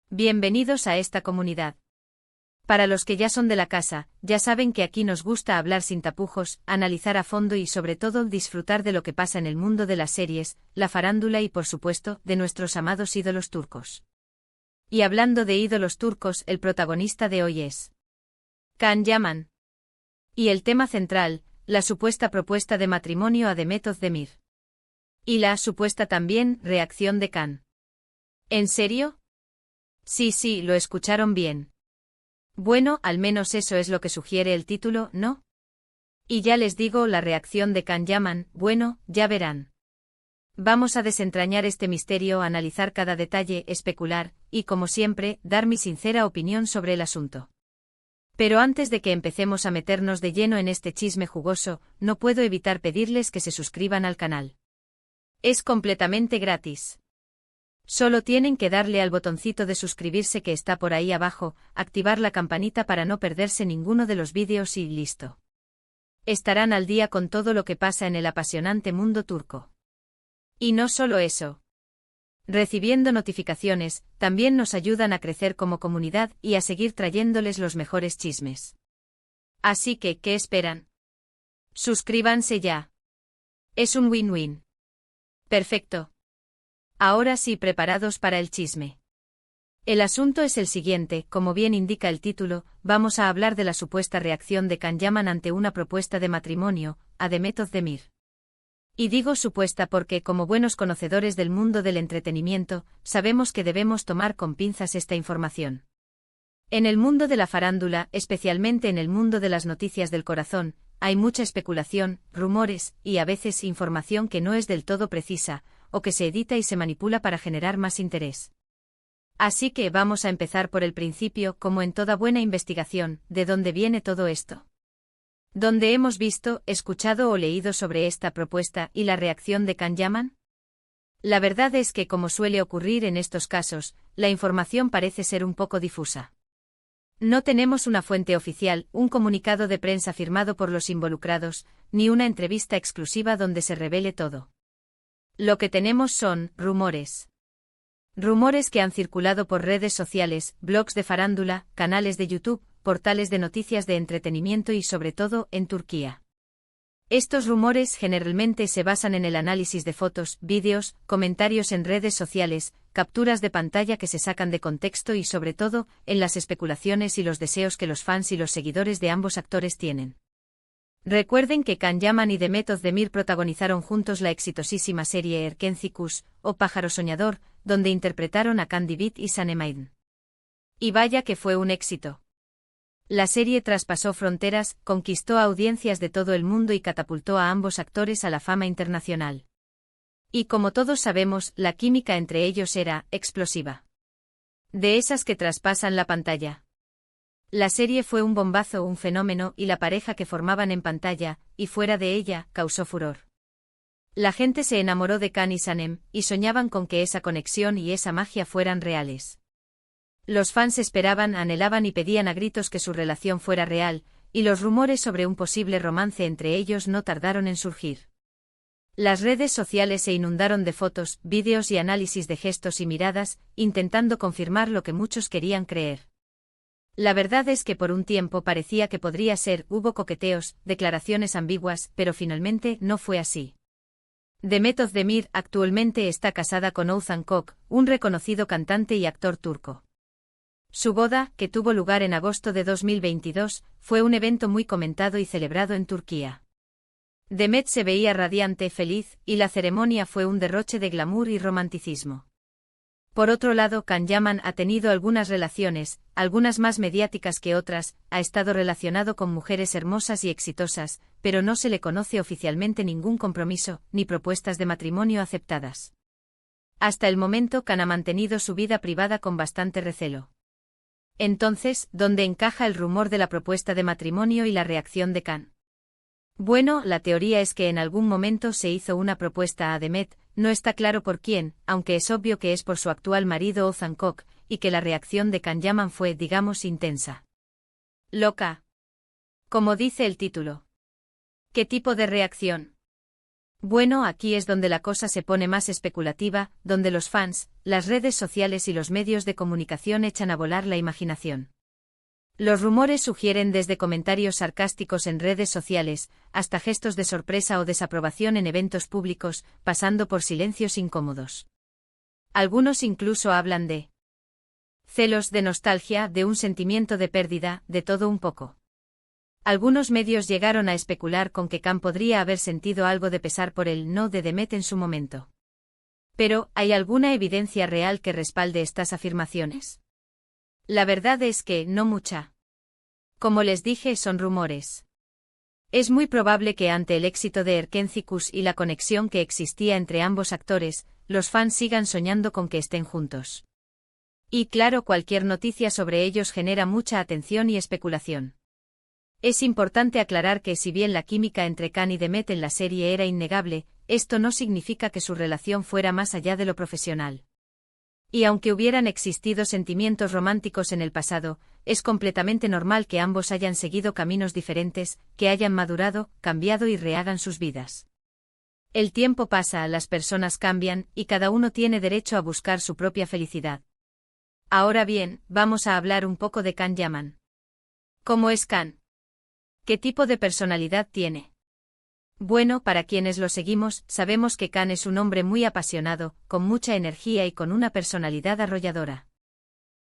Bienvenidos a esta comunidad. Para los que ya son de la casa, ya saben que aquí nos gusta hablar sin tapujos, analizar a fondo y sobre todo disfrutar de lo que pasa en el mundo de las series, la farándula y por supuesto, de nuestros amados ídolos turcos. Y hablando de ídolos turcos, el protagonista de hoy es Can Yaman. Y el tema central, la supuesta propuesta de matrimonio a Demet Özdemir. Y la supuesta también reacción de Can. ¿En serio? Sí, lo escucharon bien. Bueno, al menos eso es lo que sugiere el título, ¿no? Y ya les digo la reacción de Can Yaman, bueno, ya verán. Vamos a desentrañar este misterio, analizar cada detalle, especular, y como siempre, dar mi sincera opinión sobre el asunto. Pero antes de que empecemos a meternos de lleno en este chisme jugoso, no puedo evitar pedirles que se suscriban al canal. Es completamente gratis. Solo tienen que darle al botoncito de suscribirse que está por ahí abajo, activar la campanita para no perderse ninguno de los vídeos y listo. Estarán al día con todo lo que pasa en el apasionante mundo turco. Y no solo eso. Recibiendo notificaciones, también nos ayudan a crecer como comunidad y a seguir trayéndoles los mejores chismes. Así que, ¿qué esperan? Suscríbanse ya. Es un win-win. Perfecto. Ahora sí, preparados para el chisme. El asunto es el siguiente, como bien indica el título, vamos a hablar de la supuesta reacción de Can Yaman ante una propuesta de matrimonio, a Demet Özdemir. Y digo supuesta porque como buenos conocedores del mundo del entretenimiento, sabemos que debemos tomar con pinzas esta información. En el mundo de la farándula, especialmente en el mundo de las noticias del corazón, hay mucha especulación, rumores, y a veces información que no es del todo precisa, o que se edita y se manipula para generar más interés. Así que vamos a empezar por el principio, como en toda buena investigación, ¿de dónde viene todo esto? ¿Dónde hemos visto, escuchado o leído sobre esta propuesta y la reacción de Can Yaman? La verdad es que, como suele ocurrir en estos casos, la información parece ser un poco difusa. No tenemos una fuente oficial, un comunicado de prensa firmado por los involucrados, ni una entrevista exclusiva donde se revele todo. Lo que tenemos son rumores. Rumores que han circulado por redes sociales, blogs de farándula, canales de YouTube, portales de noticias de entretenimiento y sobre todo, en Turquía. Estos rumores generalmente se basan en el análisis de fotos, vídeos, comentarios en redes sociales, capturas de pantalla que se sacan de contexto y sobre todo, en las especulaciones y los deseos que los fans y los seguidores de ambos actores tienen. Recuerden que Can Yaman y Demet Özdemir protagonizaron juntos la exitosísima serie Erkenci Kuş, o Pájaro Soñador, donde interpretaron a Can Divit y Sanem Aydın. Y vaya que fue un éxito. La serie traspasó fronteras, conquistó a audiencias de todo el mundo y catapultó a ambos actores a la fama internacional. Y como todos sabemos, la química entre ellos era explosiva. De esas que traspasan la pantalla. La serie fue un bombazo, un fenómeno, y la pareja que formaban en pantalla, y fuera de ella, causó furor. La gente se enamoró de Can y Sanem, y soñaban con que esa conexión y esa magia fueran reales. Los fans esperaban, anhelaban y pedían a gritos que su relación fuera real, y los rumores sobre un posible romance entre ellos no tardaron en surgir. Las redes sociales se inundaron de fotos, vídeos y análisis de gestos y miradas, intentando confirmar lo que muchos querían creer. La verdad es que por un tiempo parecía que podría ser, hubo coqueteos, declaraciones ambiguas, pero finalmente no fue así. Demet Özdemir actualmente está casada con Oğuzhan Koç, un reconocido cantante y actor turco. Su boda, que tuvo lugar en agosto de 2022, fue un evento muy comentado y celebrado en Turquía. Demet se veía radiante, feliz, y la ceremonia fue un derroche de glamour y romanticismo. Por otro lado, Can Yaman ha tenido algunas relaciones, algunas más mediáticas que otras, ha estado relacionado con mujeres hermosas y exitosas, pero no se le conoce oficialmente ningún compromiso, ni propuestas de matrimonio aceptadas. Hasta el momento Can ha mantenido su vida privada con bastante recelo. Entonces, ¿dónde encaja el rumor de la propuesta de matrimonio y la reacción de Can? Bueno, la teoría es que en algún momento se hizo una propuesta a Demet, no está claro por quién, aunque es obvio que es por su actual marido Oğuzhan Koç, y que la reacción de Can Yaman fue, digamos, intensa. Loca. Como dice el título. ¿Qué tipo de reacción? Bueno, aquí es donde la cosa se pone más especulativa, donde los fans, las redes sociales y los medios de comunicación echan a volar la imaginación. Los rumores sugieren desde comentarios sarcásticos en redes sociales, hasta gestos de sorpresa o desaprobación en eventos públicos, pasando por silencios incómodos. Algunos incluso hablan de celos, de nostalgia, de un sentimiento de pérdida, de todo un poco. Algunos medios llegaron a especular con que Khan podría haber sentido algo de pesar por el no de Demet en su momento. Pero, ¿hay alguna evidencia real que respalde estas afirmaciones? La verdad es que, no mucha. Como les dije, son rumores. Es muy probable que ante el éxito de Erkenci Kuş y la conexión que existía entre ambos actores, los fans sigan soñando con que estén juntos. Y claro, cualquier noticia sobre ellos genera mucha atención y especulación. Es importante aclarar que si bien la química entre Khan y Demet en la serie era innegable, esto no significa que su relación fuera más allá de lo profesional. Y aunque hubieran existido sentimientos románticos en el pasado, es completamente normal que ambos hayan seguido caminos diferentes, que hayan madurado, cambiado y rehagan sus vidas. El tiempo pasa, las personas cambian, y cada uno tiene derecho a buscar su propia felicidad. Ahora bien, vamos a hablar un poco de Can Yaman. ¿Cómo es Khan? ¿Qué tipo de personalidad tiene? Bueno, para quienes lo seguimos, sabemos que Khan es un hombre muy apasionado, con mucha energía y con una personalidad arrolladora.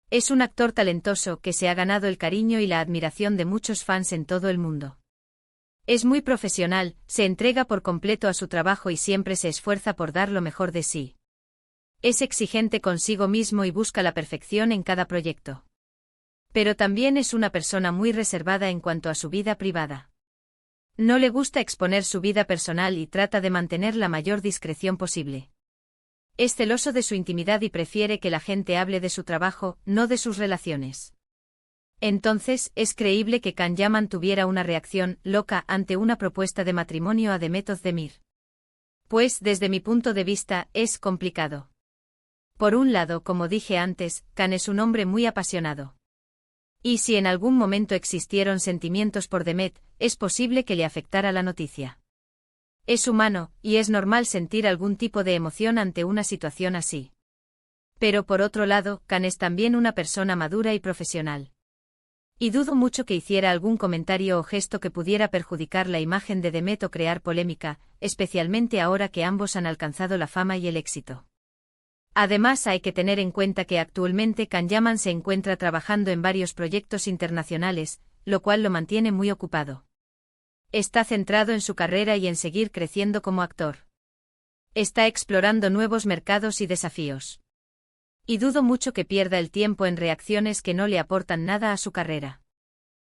Es un actor talentoso que se ha ganado el cariño y la admiración de muchos fans en todo el mundo. Es muy profesional, se entrega por completo a su trabajo y siempre se esfuerza por dar lo mejor de sí. Es exigente consigo mismo y busca la perfección en cada proyecto. Pero también es una persona muy reservada en cuanto a su vida privada. No le gusta exponer su vida personal y trata de mantener la mayor discreción posible. Es celoso de su intimidad y prefiere que la gente hable de su trabajo, no de sus relaciones. Entonces, es creíble que Can Yaman tuviera una reacción loca ante una propuesta de matrimonio a Demet Özdemir. Pues, desde mi punto de vista, es complicado. Por un lado, como dije antes, Khan es un hombre muy apasionado. Y si en algún momento existieron sentimientos por Demet, es posible que le afectara la noticia. Es humano, y es normal sentir algún tipo de emoción ante una situación así. Pero por otro lado, Khan es también una persona madura y profesional. Y dudo mucho que hiciera algún comentario o gesto que pudiera perjudicar la imagen de Demet o crear polémica, especialmente ahora que ambos han alcanzado la fama y el éxito. Además, hay que tener en cuenta que actualmente Can Yaman se encuentra trabajando en varios proyectos internacionales, lo cual lo mantiene muy ocupado. Está centrado en su carrera y en seguir creciendo como actor. Está explorando nuevos mercados y desafíos. Y dudo mucho que pierda el tiempo en reacciones que no le aportan nada a su carrera.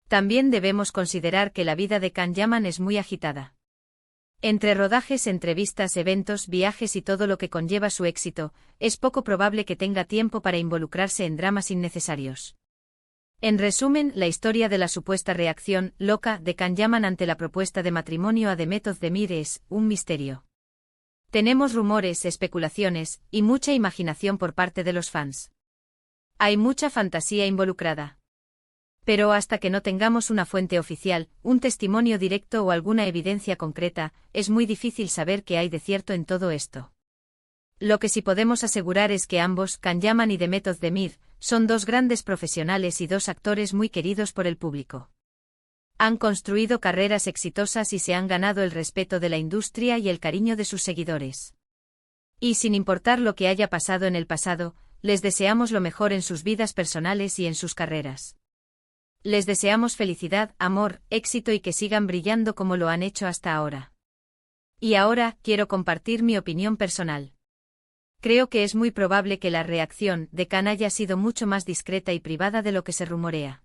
También debemos considerar que la vida de Can Yaman es muy agitada. Entre rodajes, entrevistas, eventos, viajes y todo lo que conlleva su éxito, es poco probable que tenga tiempo para involucrarse en dramas innecesarios. En resumen, la historia de la supuesta reacción loca de Can Yaman ante la propuesta de matrimonio a Demet Özdemir es un misterio. Tenemos rumores, especulaciones y mucha imaginación por parte de los fans. Hay mucha fantasía involucrada. Pero hasta que no tengamos una fuente oficial, un testimonio directo o alguna evidencia concreta, es muy difícil saber qué hay de cierto en todo esto. Lo que sí podemos asegurar es que ambos, Can Yaman y Demet Özdemir, son dos grandes profesionales y dos actores muy queridos por el público. Han construido carreras exitosas y se han ganado el respeto de la industria y el cariño de sus seguidores. Y sin importar lo que haya pasado en el pasado, les deseamos lo mejor en sus vidas personales y en sus carreras. Les deseamos felicidad, amor, éxito y que sigan brillando como lo han hecho hasta ahora. Y ahora, quiero compartir mi opinión personal. Creo que es muy probable que la reacción de Khan haya sido mucho más discreta y privada de lo que se rumorea.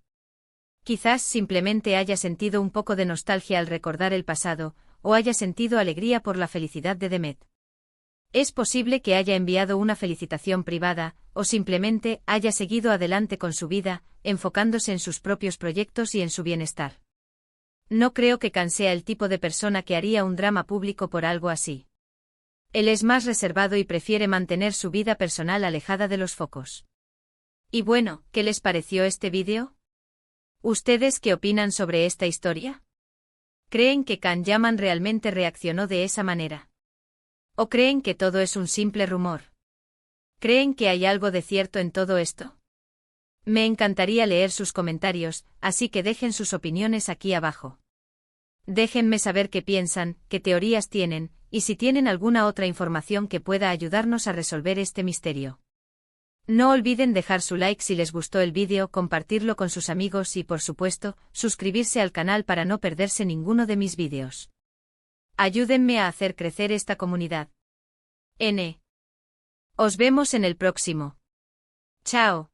Quizás simplemente haya sentido un poco de nostalgia al recordar el pasado, o haya sentido alegría por la felicidad de Demet. Es posible que haya enviado una felicitación privada, o simplemente haya seguido adelante con su vida, enfocándose en sus propios proyectos y en su bienestar. No creo que Khan sea el tipo de persona que haría un drama público por algo así. Él es más reservado y prefiere mantener su vida personal alejada de los focos. Y bueno, ¿qué les pareció este vídeo? ¿Ustedes qué opinan sobre esta historia? ¿Creen que Can Yaman realmente reaccionó de esa manera? ¿O creen que todo es un simple rumor? ¿Creen que hay algo de cierto en todo esto? Me encantaría leer sus comentarios, así que dejen sus opiniones aquí abajo. Déjenme saber qué piensan, qué teorías tienen, y si tienen alguna otra información que pueda ayudarnos a resolver este misterio. No olviden dejar su like si les gustó el vídeo, compartirlo con sus amigos y, por supuesto, suscribirse al canal para no perderse ninguno de mis vídeos. Ayúdenme a hacer crecer esta comunidad. Os vemos en el próximo. Chao.